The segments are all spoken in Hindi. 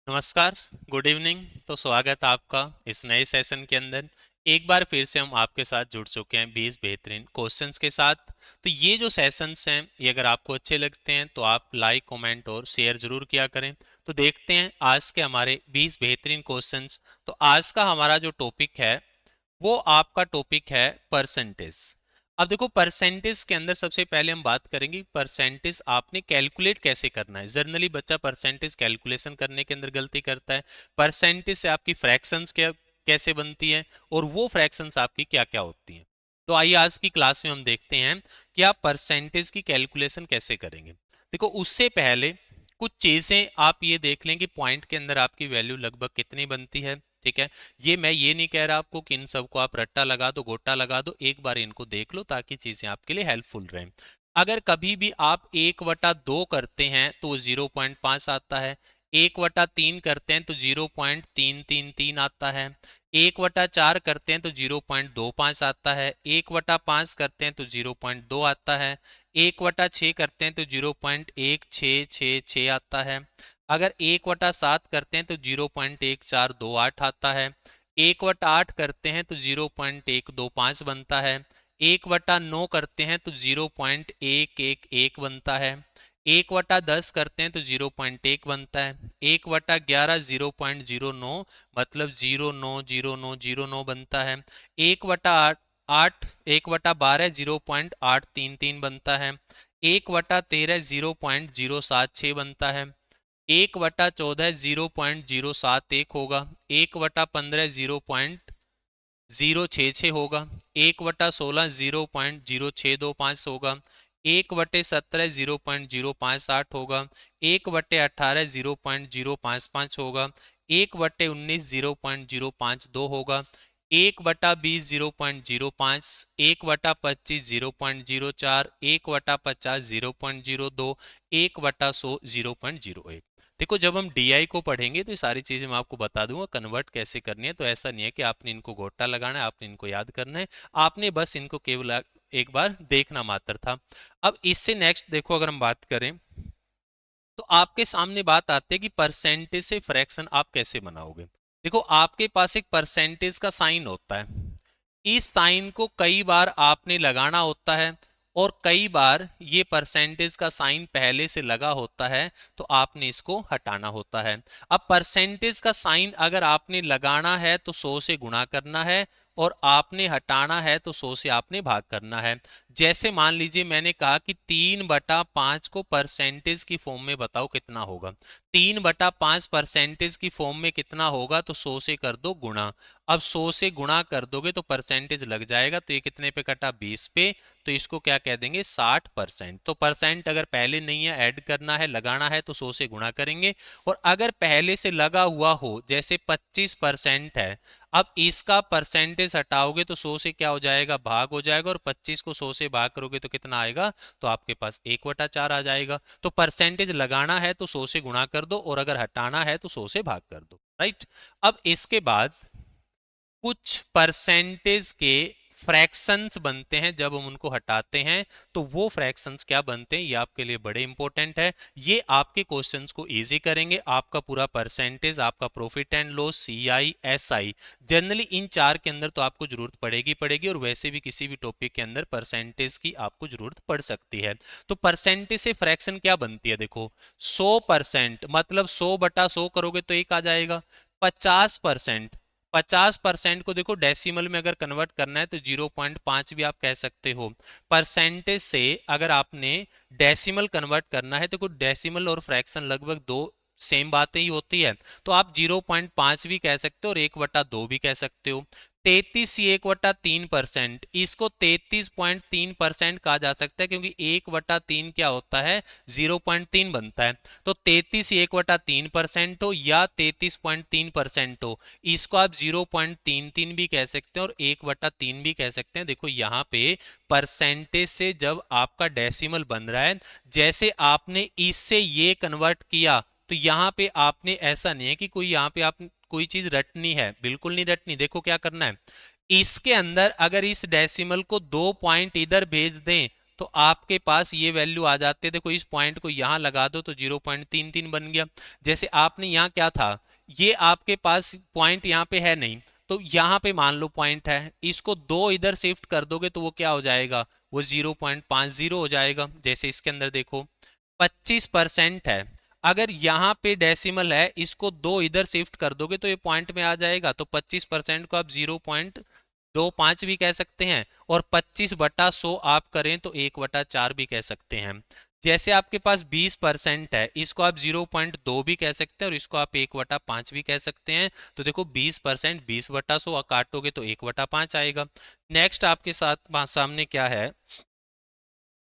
नमस्कार, गुड इवनिंग। तो स्वागत है आपका इस नए सेशन के अंदर। एक बार फिर से हम आपके साथ जुड़ चुके हैं 20 बेहतरीन क्वेश्चंस के साथ। तो ये जो सेशंस हैं ये अगर आपको अच्छे लगते हैं तो आप लाइक, कमेंट और शेयर जरूर किया करें। तो देखते हैं आज के हमारे 20 बेहतरीन क्वेश्चंस। तो आज का हमारा जो टॉपिक है वो आपका टॉपिक है परसेंटेज। अब देखो, परसेंटेज के अंदर सबसे पहले हम बात करेंगे परसेंटेज आपने कैलकुलेट कैसे करना है। जनरली बच्चा परसेंटेज कैलकुलेशन करने के अंदर गलती करता है। परसेंटेज से आपकी फ्रैक्शंस क्या कैसे बनती है और वो फ्रैक्शंस आपकी क्या क्या होती हैं। तो आइए आज की क्लास में हम देखते हैं कि आप परसेंटेज की कैलकुलेशन कैसे करेंगे। देखो, उससे पहले कुछ चीजें आप ये देख लें कि पॉइंट के अंदर आपकी वैल्यू लगभग कितनी बनती है। ठीक है, मैं ये नहीं कह रहा आपको कि इन सबको आप रट्टा लगा दो, गोटा लगा दो, एक बार इनको देख लो ताकि चीजें आपके लिए हेल्पफुल रहें। अगर कभी भी आप 1/2 करते हैं तो 0.5 आता है। 1/3 करते हैं तो 0.333 आता है। 1/4 करते हैं तो 0.25 आता है। 1/5 करते हैं तो 0.2 आता है। 1/6 करते हैं तो 0.1666 आता है। अगर 1/7 करते हैं तो 0.1428 आता है। 1/8 करते हैं तो 0.125 बनता है। 1/9 करते हैं तो 0.111 बनता है। 1/10 करते हैं तो 0.1 बनता है। 1/11 0.09 मतलब 0909009 बनता है। 1/8 1/12 0.833 बनता है। 1/13 0.076 बनता है। 1/14 0.071 होगा। 1/15 0.066 होगा। 1/16 0.0625 होगा। 1/17 0.058 होगा। 1/18 0.055 होगा। 1/19 0.052 होगा। 1/20 0.05, 1/25 0.04, 1/50 0.02, 1/100 0.01। देखो, जब हम DI को पढ़ेंगे तो ये सारी चीजें मैं आपको बता दूंगा कन्वर्ट कैसे करनी है। तो ऐसा नहीं है कि आपने इनको गोटा लगाना है, आपने इनको याद करना है, आपने बस इनको केवल एक बार देखना मात्र था। अब इससे नेक्स्ट देखो, अगर हम बात करें तो आपके सामने बात आती है कि परसेंटेज से फ्रैक्शन आप कैसे बनाओगे। देखो, आपके पास एक परसेंटेज का साइन होता है। इस साइन को कई बार आपने लगाना होता है और कई बार ये परसेंटेज का साइन पहले से लगा होता है तो आपने इसको हटाना होता है। अब परसेंटेज का साइन अगर आपने लगाना है तो 100 से गुणा करना है और आपने हटाना है तो 100 से आपने भाग करना है। जैसे मान लीजिए मैंने कहा कि 3/5 को परसेंटेज की फॉर्म में बताओ कितना होगा। 3/5 परसेंटेज की फॉर्म में कितना होगा, तो 100 से कर दो गुणा। अब 100 से गुणा कर दोगे तो परसेंटेज लग जाएगा। तो ये कितने पे कटा, 20 पे। तो इसको क्या कह देंगे, 60%। तो परसेंट अगर पहले नहीं है, ऐड करना है, लगाना है तो 100 से गुणा करेंगे। और अगर पहले से लगा हुआ हो, जैसे 25% है, अब इसका परसेंटेज हटाओगे तो 100 से क्या हो जाएगा, भाग हो जाएगा। और 25 को 100 से भाग करोगे तो कितना आएगा, तो आपके पास 1/4 आ जाएगा। तो परसेंटेज लगाना है तो 100 से गुणा कर दो और अगर हटाना है तो 100 से भाग कर दो। राइट। अब इसके बाद कुछ परसेंटेज के फ्रैक्शंस बनते हैं। जब हम उनको हटाते हैं तो वो फ्रैक्शंस क्या बनते हैं, ये आपके लिए बड़े इंपॉर्टेंट है। ये आपके क्वेश्चंस को इजी करेंगे। आपका पूरा परसेंटेज, आपका profit and loss, CI, SI, generally in चार के अंदर तो आपको जरूरत पड़ेगी पड़ेगी। और वैसे भी किसी भी टॉपिक के अंदर परसेंटेज की आपको जरूरत पड़ सकती है। तो परसेंटेज से फ्रैक्शन क्या बनती है, देखो 100% मतलब 100/100 करोगे तो एक आ जाएगा। 50%, 50% को देखो डेसिमल में अगर कन्वर्ट करना है तो 0.5 भी आप कह सकते हो। परसेंटेज से अगर आपने डेसिमल कन्वर्ट करना है तो कुछ डेसिमल और फ्रैक्शन लगभग दो सेम बातें ही होती है। तो आप 0.5 भी कह सकते हो और 1/2 भी कह सकते हो। 33 इसको 33.3% कहा जा सकता है क्योंकि 1/3 क्या होता है, 0.3 बनता है। तो 33 1/3% हो या 33.3% हो, इसको आप 0.33 भी कह सकते हैं और 1/3 भी कह सकते हैं। देखो यहाँ पे परसेंटेज से जब आपका डेसिमल बन रहा है, जैसे आपने इससे ये कन्वर्ट किया तो यहाँ पे आपने ऐसा नहीं है कि कोई यहाँ पे आप कोई चीज रटनी है, बिल्कुल नहीं रटनी। देखो क्या करना है, इसके अंदर अगर इस डेसिमल को 2 पॉइंट इधर भेज दें तो आपके पास ये वैल्यू आ जाते, देखो इस पॉइंट को यहाँ लगा दो तो 0.33 बन गया। जैसे आपने यहाँ क्या था, ये आपके पास पॉइंट यहाँ पे है नहीं, तो यहाँ पे मान लो पॉइंट है, इसको 2 इधर शिफ्ट कर दोगे तो वो क्या हो जाएगा, वो 0.50 हो जाएगा। जैसे इसके अंदर देखो 25% है, अगर यहाँ पे डेसिमल है, इसको 2 इधर शिफ्ट कर दोगे तो ये पॉइंट में आ जाएगा। तो 25% को आप 0.25 भी कह सकते हैं, और 25/100 आप करें तो 1/4 भी कह सकते हैं। जैसे आपके पास 20% है, इसको आप 0.2 भी कह सकते हैं और इसको आप 1/5 भी कह सकते हैं। तो देखो 20% 20/100 काटोगे तो 1/5 आएगा। नेक्स्ट आपके साथ सामने क्या है,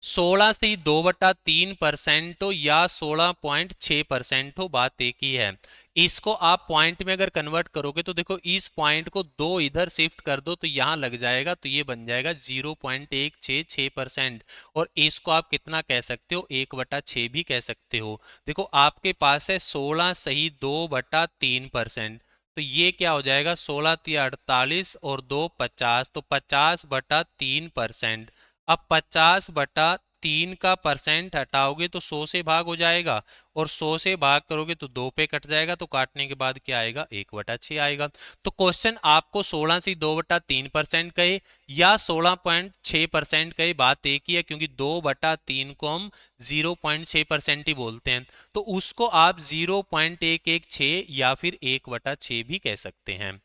16 से 2/3% हो या 16.6% हो, बात एक ही है। इसको आप पॉइंट में अगर कन्वर्ट करोगे तो देखो इस पॉइंट को 2 इधर शिफ्ट कर दो तो यहां लग जाएगा, तो ये बन जाएगा 0.166%। और इसको आप कितना कह सकते हो, 1/6 भी कह सकते हो। देखो आपके पास है 16 सही 2/3%, तो ये क्या हो जाएगा, 16×3 = 48 और 2 50, तो 50/3%। अब 50/3 का परसेंट हटाओगे तो 100 से भाग हो जाएगा, और 100 से भाग करोगे तो 2 पे कट जाएगा, तो काटने के बाद क्या आएगा, 1/6 आएगा। तो क्वेश्चन आपको 16 से 2/3% कहे या 16.6% कहे, बात एक ही है, क्योंकि 2/3 को हम 0.6% ही बोलते हैं, तो उसको आप 0.116 या फिर 1/6 भी कह सकते हैं।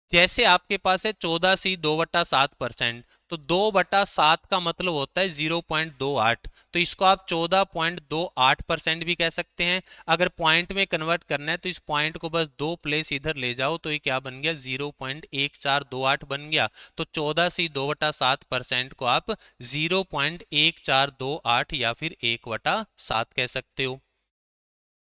जैसे आपके पास है 14 से 2/7%, तो 2/7 का मतलब होता है 0.28, तो इसको आप 14.28% भी कह सकते हैं। अगर पॉइंट में कन्वर्ट करना है तो इस पॉइंट को बस 2 प्लेस इधर ले जाओ तो ये क्या बन गया, 0.1428 बन गया। तो 14 से 2/7% को आप 0.1428 या फिर 1/7 कह सकते हो।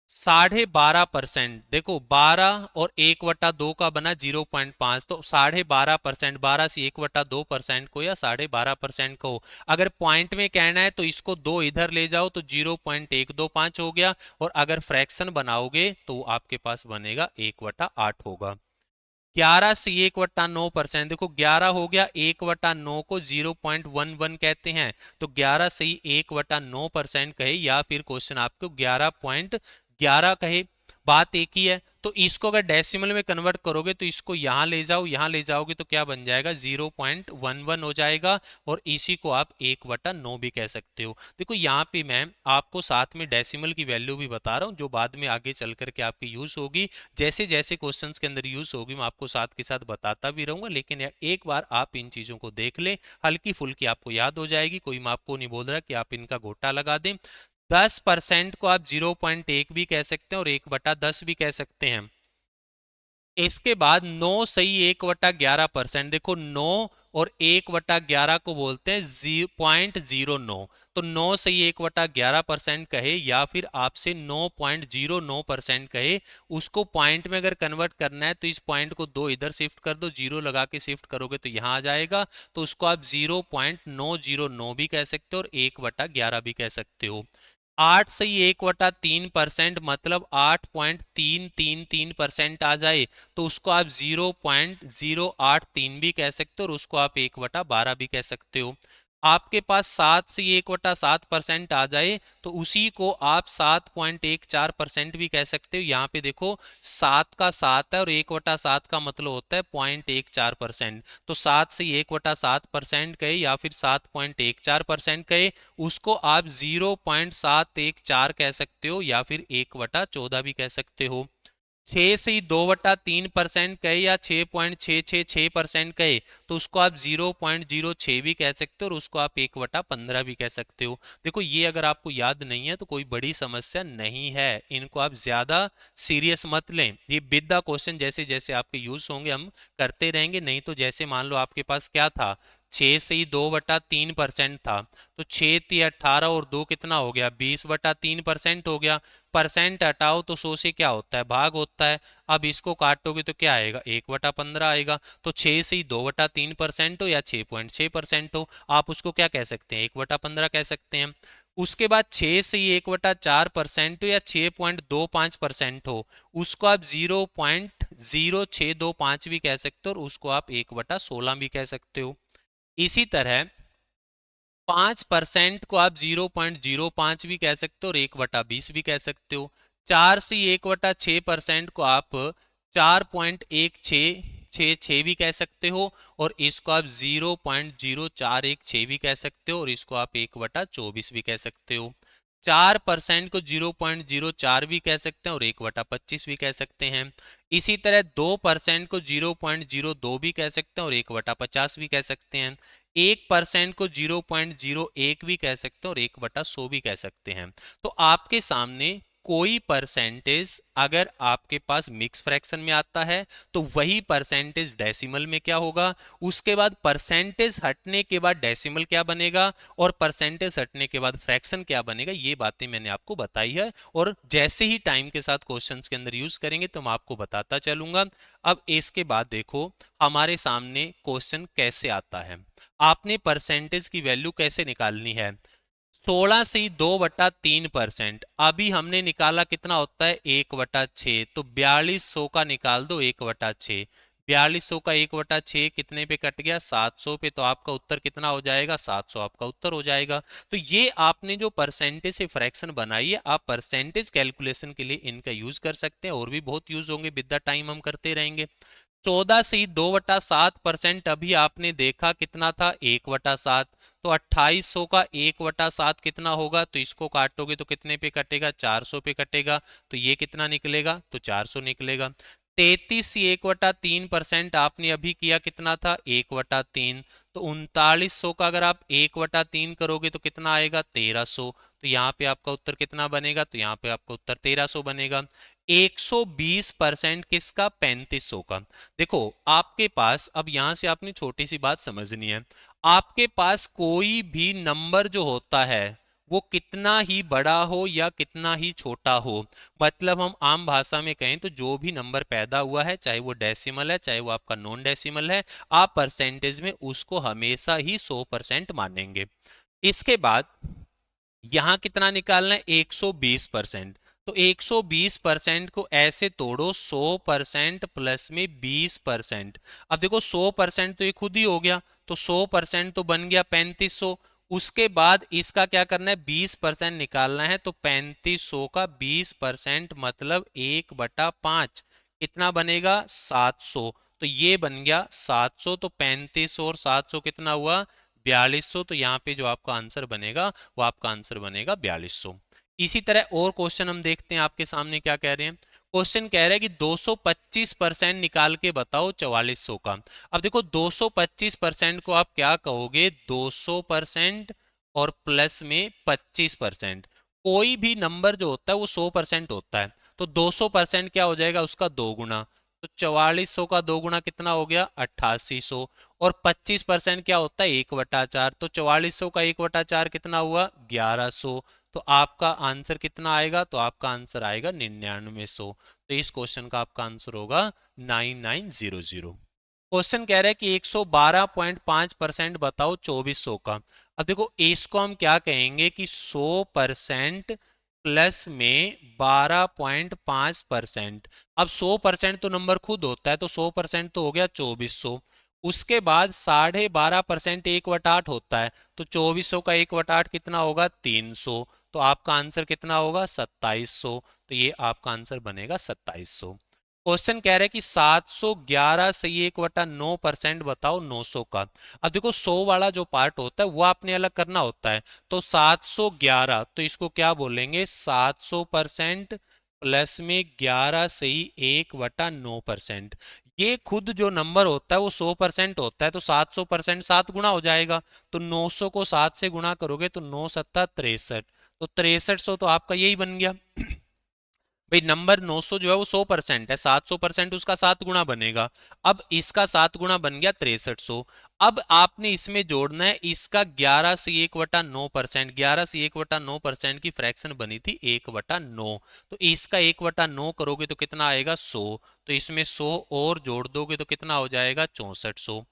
12.5%, देखो 12 और 1/2 का बना 0.5, तो 12.5%, 12 से 1/2% को या 12.5% को। अगर पॉइंट में कहना है तो इसको 2 इधर ले जाओ तो 0.125 हो गया, और अगर फ्रैक्शन बनाओगे तो आपके पास बनेगा 1/8 होगा। 11 से 1/9%, देखो 11 हो गया, 1/9 को 0.11 कहते हैं, तो 11 से ही 1/9% कहे या फिर क्वेश्चन आपको 11.11 कहे, बात एक ही है। तो इसको अगर डेसिमल में कन्वर्ट करोगे तो इसको यहां ले जाओ, यहां ले जाओगे तो क्या बन जाएगा, 0.11 हो जाएगा, और इसी को आप 1/9 भी कह सकते हो। देखो यहाँ पे मैं आपको साथ में डेसिमल की वैल्यू भी बता रहा हूँ, जो बाद में आगे चल करके आपकी यूज होगी। जैसे जैसे क्वेश्चंस के अंदर यूज होगी मैं आपको साथ के साथ बताता भी रहूंगा, लेकिन एक बार आप इन चीजों को देख ले, हल्की फुल्की आपको याद हो जाएगी। कोई मैं आपको नहीं बोल रहा कि आप इनका गोटा लगा दें। 10% को आप 0.1 भी कह सकते हैं और 1/10 भी कह सकते हैं। इसके बाद 9 सही 1/11%, देखो 9 और 1/11 को बोलते हैं 0.09, तो 9 सही 1/11% कहे या फिर आपसे 9.09% कहे, उसको पॉइंट में अगर कन्वर्ट करना है तो इस पॉइंट को 2 इधर शिफ्ट कर दो, 0 लगा के शिफ्ट करोगे तो यहां आ जाएगा, तो उसको आप 0.909 भी कह सकते हो और 1/11 भी कह सकते हो। 8 से ही 1/3% मतलब 8.333% आ जाए तो उसको आप 0.083 भी कह सकते हो और उसको आप 1/12 भी कह सकते हो। आपके पास 7 से 1/7% आ जाए तो उसी को आप 7.14% भी कह सकते हो। यहाँ पे देखो 7 का 7 है और 1/7 का मतलब होता है 0.14%, तो 7 से 1/7% कहे या फिर 7.14% कहे, उसको आप 0.714 कह सकते हो या फिर 1/14 भी कह सकते हो। 6 से 2/3% कहे या 6.666% कहे तो उसको आप 0.06 भी कह सकते हो और उसको आप 1/15 भी कह सकते हो। देखो ये अगर आपको याद नहीं है तो कोई बड़ी समस्या नहीं है, इनको आप ज्यादा सीरियस मत लें। ये विद द क्वेश्चन जैसे जैसे आपके यूज होंगे हम करते रहेंगे, नहीं तो जैसे मान लो आपके पास क्या था, 6 से ही 2/3% था, तो 6 × 18 और 2 कितना हो गया, 20/3% हो गया। परसेंट हटाओ तो 100 से क्या होता है, भाग होता है। अब इसको काटोगे तो क्या आएगा, 1/15 आएगा। तो 6 से ही 2/3% हो या 6.6% हो, आप उसको क्या कह सकते हैं, 1/15 कह सकते हैं। उसके बाद 6 से ही 1/4% हो या 6.25% हो, उसको आप 0.0625 भी कह सकते हो और उसको आप 1/16 भी कह सकते हो। इसी तरह 5% को आप 0.05 भी कह सकते हो और 1/20 भी कह सकते हो। 4 से 1/6% को आप 4.1666 भी कह सकते हो और इसको आप 0.0416 भी कह सकते हो और इसको आप 1/24 भी कह सकते हो। 4% को 0.04 भी कह सकते हैं और 1/25 भी कह सकते हैं। इसी तरह 2% को 0.02 भी कह सकते हैं और 1/50 भी कह सकते हैं। 1% को 0.01 भी कह सकते हैं और 1/100 भी कह सकते हैं। तो आपके सामने कोई परसेंटेज अगर आपके पास मिक्स फ्रैक्शन में आता है तो वही परसेंटेज डेसिमल में क्या होगा, उसके बाद परसेंटेज हटने के बाद डेसिमल क्या बनेगा और परसेंटेज हटने के बाद फ्रैक्शन क्या बनेगा, ये बातें मैंने आपको बताई है और जैसे ही टाइम के साथ क्वेश्चंस के अंदर यूज करेंगे तो मैं आपको बताता चलूंगा। अब इसके बाद देखो हमारे सामने क्वेश्चन कैसे आता है, आपने परसेंटेज की वैल्यू कैसे निकालनी है। 16 से 2/3%, अभी हमने निकाला कितना होता है 1/6, तो 4200 का निकाल दो 1/6। 4200 का 1/6 कितने पे कट गया 700 पे, तो आपका उत्तर कितना हो जाएगा 700 आपका उत्तर हो जाएगा। तो ये आपने जो परसेंटेज से फ्रैक्शन बनाई है, आप परसेंटेज कैलकुलेशन के लिए इनका यूज कर सकते हैं और भी बहुत यूज होंगे, विद द टाइम हम करते रहेंगे। 14 से 2/7%, अभी आपने देखा कितना था 1/7, तो 2800 का 1/7 कितना होगा, तो इसको काटोगे तो कितने पे कटेगा 400 पे कटेगा, तो ये कितना निकलेगा तो 400 निकलेगा। 33 से 1/3% आपने अभी किया कितना था 1/3, तो 3900 का अगर आप 1/3 करोगे तो कितना आएगा 1300, तो यहाँ पे आपका उत्तर कितना बनेगा, तो यहाँ पे आपका उत्तर 1300 बनेगा। 120% किसका 3500 का। देखो आपके पास अब यहां से आपने छोटी सी बात समझनी है, आपके पास कोई भी नंबर जो होता है वो कितना ही बड़ा हो या कितना ही छोटा हो, मतलब हम आम भाषा में कहें तो जो भी नंबर पैदा हुआ है चाहे वो डेसिमल है चाहे वो आपका नॉन डेसिमल है, आप परसेंटेज में उसको हमेशा ही 100% मानेंगे। इसके बाद यहां कितना निकालना है 120%, तो 120% को ऐसे तोड़ो 100% प्लस में 20%। अब देखो 100% तो ये खुद ही हो गया, तो 100% तो बन गया 3500। उसके बाद इसका क्या करना है 20% निकालना है, तो 3500 का 20% मतलब 1/5 कितना बनेगा 700, तो ये बन गया 700। तो 3500 और 700 कितना हुआ 4200, तो यहाँ पे जो आपका आंसर बनेगा वो आपका आंसर बनेगा 4200। इसी तरह और क्वेश्चन हम देखते हैं आपके सामने क्या कह रहे हैं। क्वेश्चन कह रहा है कि 225% निकाल के बताओ 4400 का। अब देखो 225% को आप क्या कहोगे 200% और प्लस में 25%। कोई भी नंबर जो होता है वो 100% होता है, तो 200% क्या हो जाएगा उसका दो गुना, तो 4400 का दो गुना कितना हो गया 8800। और 25% क्या होता है 1/4, तो 4400 का 1/4 कितना हुआ 1100। तो आपका आंसर कितना आएगा, तो आपका आंसर आएगा 9900। तो इस क्वेश्चन का आपका आंसर होगा 9900। क्वेश्चन कह रहा है कि 112.5% बताओ 2400 का। अब देखो इसको हम क्या कहेंगे कि 100% प्लस में 12.5%। अब 100% तो नंबर खुद होता है, तो 100% तो हो गया 2400। उसके बाद 12.5% 1/8 होता है, तो 2400 का 1/8 कितना होगा 300, तो आपका आंसर कितना होगा 2700। तो ये आपका आंसर बनेगा 2700। क्वेश्चन कह रहा है कि 711 से 1/9% बताओ 900 का। अब देखो 100 वाला जो पार्ट होता है वो आपने अलग करना होता है, तो 711 तो इसको क्या बोलेंगे 700% प्लस में 11 से ही 1/9%। ये खुद जो नंबर होता है वो 100% होता है, तो 700% 7 गुना हो जाएगा, तो 900 को 7 से गुना करोगे तो 9 सत्ता 63, तो 6300 तो आपका यही बन गया। भाई नंबर 900 जो है वो 100% है, 700% उसका 7 गुना बनेगा। अब इसका 7 गुना बन गया 6300। अब आपने इसमें जोड़ना है इसका 11 से 1/9%, 11 से 1/9% की फ्रैक्शन बनी थी 1/9, तो इसका 1/9 करोगे तो कितना आएगा 100, तो इसमें 100 और जोड़ दोगे तो कितना हो जाएगा 6400।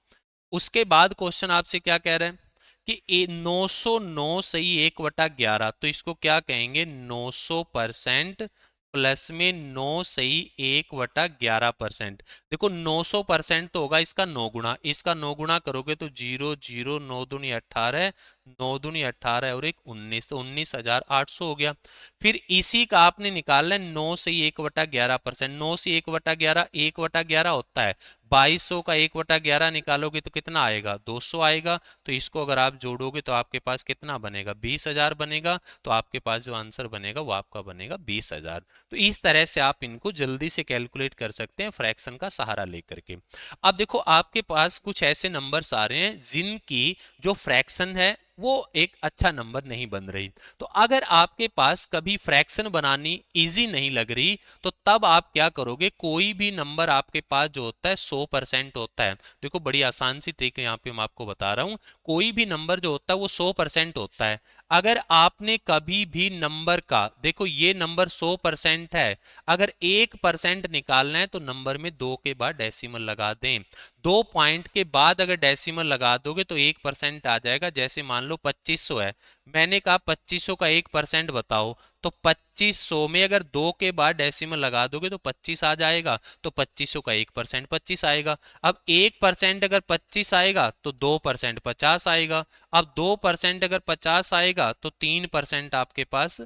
उसके बाद क्वेश्चन आपसे क्या कह रहे हैं कि 909 सही 1/11, तो इसको क्या कहेंगे 900% प्लस में 9 सही 1/11%। देखो 900% तो होगा इसका 9 गुना, इसका 9 गुना करोगे तो 0 0 9 दूनी 18, 9 दूनी 18 और एक 19, तो 19,800 हो गया। फिर इसी का आपने निकालना है 9 से 1/11%। 9 से 1/11 1/11 होता है, 2200 का 1/11 निकालोगे तो कितना आएगा, 200 आएगा। तो इसको अगर आप जोड़ोगे तो आपके पास कितना बनेगा, 20,000 बनेगा। तो आपके पास जो आंसर बनेगा वो आपका बनेगा 20,000। तो इस तरह से आप इनको जल्दी से कैलकुलेट कर सकते हैं फ्रैक्शन का सहारा लेकर के। अब देखो आपके पास कुछ ऐसे नंबर्स आ रहे हैं जिनकी जो फ्रैक्शन है वो एक अच्छा नंबर नहीं बन रही। तो अगर आपके पास कभी फ्रैक्शन बनानी इजी नहीं लग रही तो तब आप क्या करोगे, कोई भी नंबर आपके पास जो होता है 100% होता है। देखो बड़ी आसान सी ट्रिक यहाँ पे मैं आपको बता रहा हूँ। कोई भी नंबर जो होता है वो 100% होता है। अगर आपने कभी भी नंबर का, देखो ये नंबर 100% है, अगर 1% निकालना है तो नंबर में 2 के बाद डेसिमल लगा दें। 2 पॉइंट के बाद अगर डेसिमल लगा दोगे तो 1% आ जाएगा। जैसे मान लो 2500 है, मैंने कहा 2500 का 1% बताओ, तो 2500 में अगर 2 के बाद डेसिमल लगा दोगे तो 25 आ जाएगा। तो 2500 का 1% 25 आएगा। अब 1% अगर 25 आएगा तो 2% 50 आएगा। अब 2% अगर 50 आएगा तो 3% आपके पास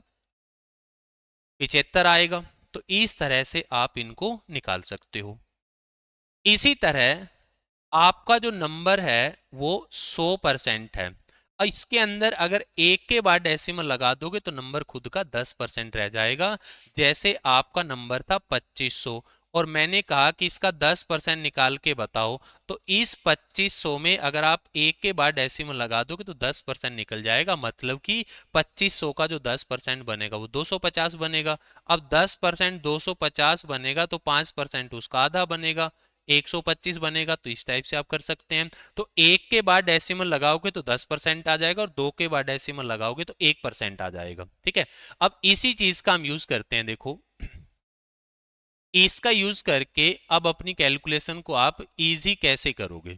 75 आएगा। तो इस तरह से आप इनको निकाल सकते हो। इसी तरह आपका जो नंबर है वो 100% है, और इसके अंदर अगर एक के बाद डेसिमल लगा दोगे तो नंबर खुद का 10% रह जाएगा। जैसे आपका नंबर था 2500 और मैंने कहा कि इसका 10% निकाल के बताओ, तो इस 2500 में अगर आप एक के बाद डेसिमल लगा दोगे तो 10% निकल जाएगा। मतलब कि 2500 का जो 10% बनेगा वो 250 बनेगा। अब 10% 250 बनेगा तो 5% उसका आधा बनेगा, 125 बनेगा। तो इस टाइप से आप कर सकते हैं। तो एक के बाद डेसिमल लगाओगे तो 10% आ जाएगा, और 2 के बाद डेसिमल लगाओगे तो 1% आ जाएगा। ठीक है, अब इसी चीज का हम यूज करते हैं। देखो इसका यूज करके अब अपनी कैलकुलेशन को आप इजी कैसे करोगे।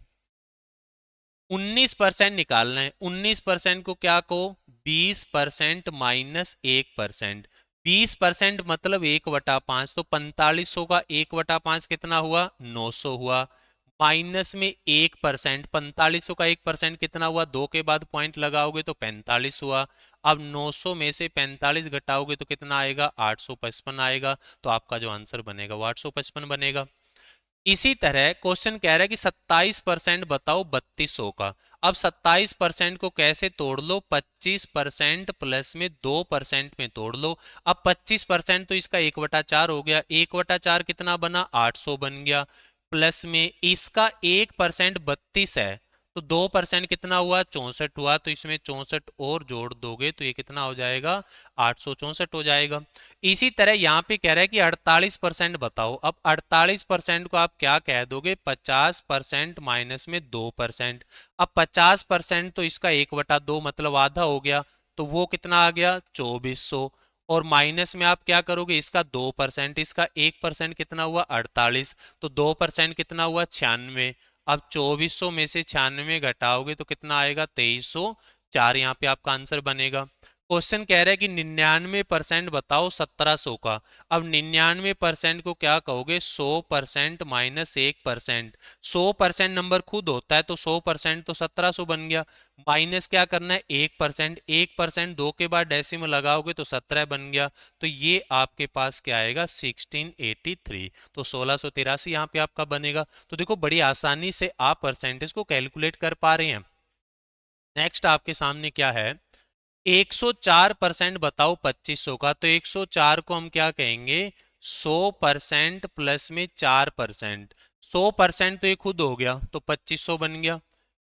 19% निकालना है। 19% को क्या को 20% माइनस 1%। 20% मतलब 1/5, तो 4500 का 1/5 कितना हुआ, 900 हुआ। माइनस में 1%, 4500 का 1% कितना हुआ, 2 के बाद पॉइंट लगाओगे तो 45 हुआ। अब 900 में से 45 घटाओगे तो कितना आएगा, 855 आएगा। तो आपका जो आंसर बनेगा वो 855 बनेगा। इसी तरह क्वेश्चन कह रहा है कि 27% बताओ 3200 का। अब 27% को कैसे तोड़ लो, 25% प्लस में 2% में तोड़ लो। अब 25% तो इसका 1/4 हो गया, 1/4 कितना बना, 800 बन गया। प्लस में इसका 1% 32 है, तो 2% कितना हुआ, 64 हुआ। तो इसमें 64 और जोड़ दोगे तो ये कितना हो जाएगा, 864 हो जाएगा। इसी तरह यहाँ पे कह रहा है कि 48% बताओ। अब 48% को आप क्या कह दोगे, 50% माइनस में 2%। अब 50% तो इसका 1/2 मतलब आधा हो गया, तो वो कितना आ गया, 2400। और माइनस में आप क्या करोगे, इसका 2%, इसका 1% कितना हुआ, 48। तो 2% कितना हुआ, 96। अब 2400 में से 96 घटाओगे तो कितना आएगा, 2304। यहाँ पे आपका आंसर बनेगा। क्वेश्चन कह रहा है कि 99% बताओ 1700 का। अब 99% को क्या कहोगे, 100% माइनस 1%। 100% नंबर खुद होता है तो 100% तो 1700 बन गया। माइनस क्या करना है, 1%। 1% 2 के बाद डेसिमल लगाओगे तो 17 बन गया। तो ये आपके पास क्या आएगा, 1683। तो 1683 यहाँ पे आपका बनेगा। तो देखो बड़ी आसानी से आप परसेंटेज को कैलकुलेट कर पा रहे हैं। नेक्स्ट आपके सामने क्या है, 104% बताओ 2500 का। तो 104 को हम क्या कहेंगे, 100% प्लस में 4%। 100% तो ये खुद हो गया तो 2500 बन गया,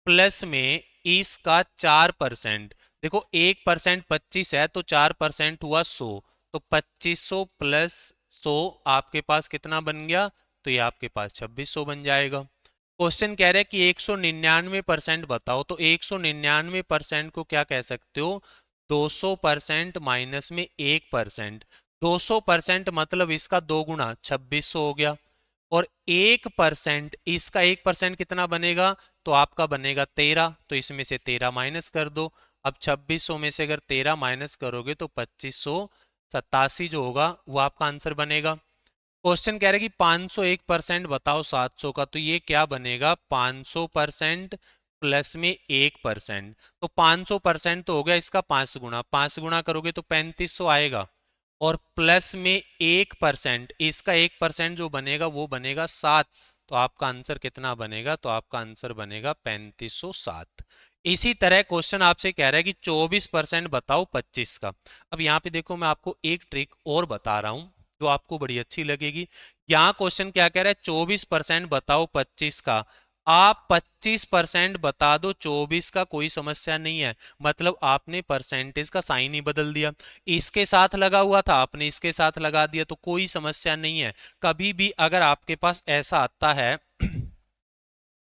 प्लस में इसका 4%। देखो 1% 25 है तो 4% हुआ 100। तो 2500 प्लस 100 आपके पास कितना बन गया, तो ये आपके पास 2600 बन जाएगा। क्वेश्चन कह रहा है कि 199% बताओ। तो 199% को क्या कह सकते हो, 200% माइनस में 1%। 200% मतलब इसका 2 गुना 2600 हो गया। और 1%, इसका 1% कितना बनेगा, तो आपका बनेगा 13। तो इसमें से 13 माइनस कर दो। अब 2600 में से अगर 13 माइनस करोगे तो 2500 87 जो होगा वो आपका आंसर बनेगा। क्वेश्चन कह रहा है कि 501% बताओ 700 का, तो ये क्या बनेगा 500% प्लस में 1%, तो 500% तो हो गया इसका 5 गुना, 5 गुना करोगे तो 3500 आएगा, और प्लस में 1% इसका 1% जो बनेगा वो बनेगा 7, तो आपका आंसर कितना बनेगा, तो आपका आंसर बनेगा 3507। इसी तरह क्वेश्चन आपसे कह रहा है कि 24% बताओ 25 का। अब यहाँ पे देखो मैं आपको एक ट्रिक और बता रहा हूं जो आपको बड़ी अच्छी लगेगी। यहाँ क्वेश्चन क्या कह रहा है 24% बताओ 25 का, आप 25% बता दो 24 का, कोई समस्या नहीं है, मतलब आपने परसेंटेज का साइन ही बदल दिया, इसके साथ लगा हुआ था आपने इसके साथ लगा दिया, तो कोई समस्या नहीं है। कभी भी अगर आपके पास ऐसा आता है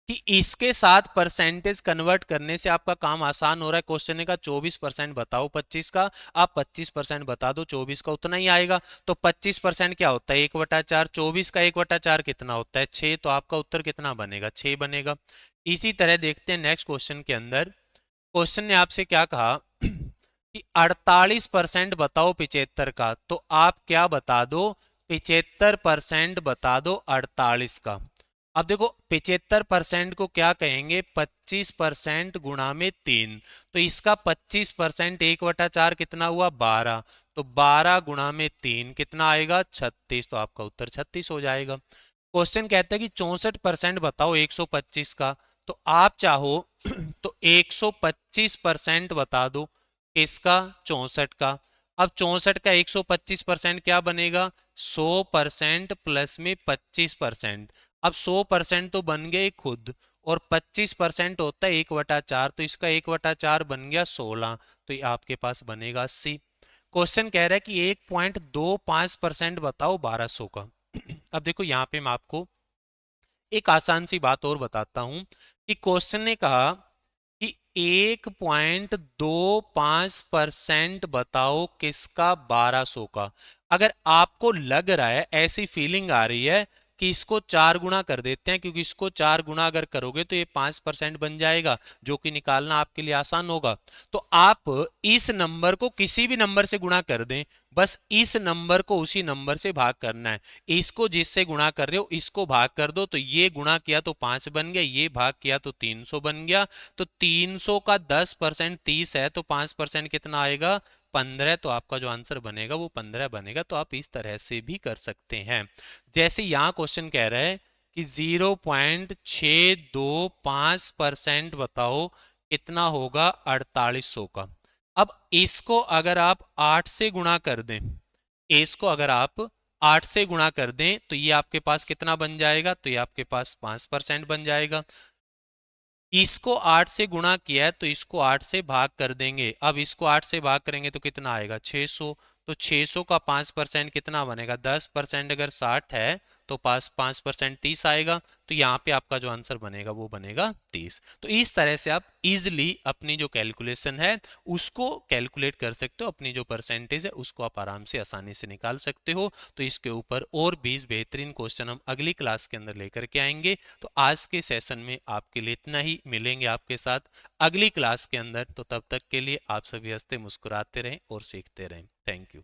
कि इसके साथ परसेंटेज कन्वर्ट करने से आपका काम आसान हो रहा है, क्वेश्चन का 24% बताओ 25 का, आप 25% बता दो 24 का, उतना ही आएगा। तो 25% क्या होता है 1/4, 24 का 1/4 कितना होता है 6, तो आपका उत्तर कितना बनेगा 6 बनेगा। इसी तरह देखते हैं नेक्स्ट क्वेश्चन के अंदर। क्वेश्चन ने आपसे क्या कहा कि 48% बताओ 75 का, तो आप क्या बता दो 75% बता दो 48 का। अब देखो 75% को क्या कहेंगे 25% गुणा में 3, तो इसका 25% 1/4 कितना हुआ 12, तो 12 गुणा में 3 कितना आएगा 36, तो आपका उत्तर 36 हो जाएगा। क्वेश्चन कहता है कि 64% बताओ 125 का, तो आप चाहो तो 125% बता दो इसका 64 का। अब 64 का 125% क्या बनेगा 100% प्लस में 25%। अब 100% तो बन गए खुद, और 25% होता है 1/4, तो इसका 1/4 बन गया 16, तो ये आपके पास बनेगा 80। क्वेश्चन कह रहा है कि 1.25% बताओ 1200 का। अब देखो यहाँ पे मैं आपको एक आसान सी बात और बताता हूं कि क्वेश्चन ने कहा कि 1.25% बताओ किसका 1200 का। अगर आपको लग रहा है ऐसी फीलिंग आ रही है कि इसको 4 गुना कर देते हैं, क्योंकि इसको 4 गुना अगर करोगे तो ये 5% बन जाएगा, जो कि निकालना आपके लिए आसान होगा, तो आप इस नंबर को किसी भी नंबर से गुणा कर दें, बस इस नंबर को उसी नंबर से भाग करना है। इसको जिससे गुणा कर रहे हो इसको भाग कर दो, तो ये गुणा किया तो 5 बन गया, ये भाग किया तो 300 बन गया, तो 300 का 10% 30 है, तो 5% कितना आएगा 15, तो आपका जो आंसर बनेगा वो 15 बनेगा। तो आप इस तरह से भी कर सकते हैं। जैसे यहां क्वेश्चन कह रहा है कि 0.625% बताओ कितना होगा 4800 का। अब इसको अगर आप 8 से गुणा कर दें, इसको अगर आप 8 से गुणा कर दें, तो ये आपके पास कितना बन जाएगा, तो ये आपके पास 5% बन जाएगा। इसको 8 से गुणा किया है तो इसको 8 से भाग कर देंगे, अब इसको 8 से भाग करेंगे तो कितना आएगा 600, तो 600 का 5% कितना बनेगा 10%, अगर 60 है तो 5% 30 आएगा, तो यहाँ पे आपका जो आंसर बनेगा वो बनेगा 30। तो इस तरह से आप इजिली अपनी जो कैलकुलेशन है उसको कैलकुलेट कर सकते हो, अपनी जो परसेंटेज है उसको आप आराम से आसानी से निकाल सकते हो। तो इसके ऊपर और 20 बेहतरीन क्वेश्चन हम अगली क्लास के अंदर लेकर के आएंगे। तो आज के सेशन में आपके लिए इतना ही, मिलेंगे आपके साथ अगली क्लास के अंदर। तो तब तक के लिए आप सभी हंसते मुस्कुराते रहें और सीखते रहें। Thank you.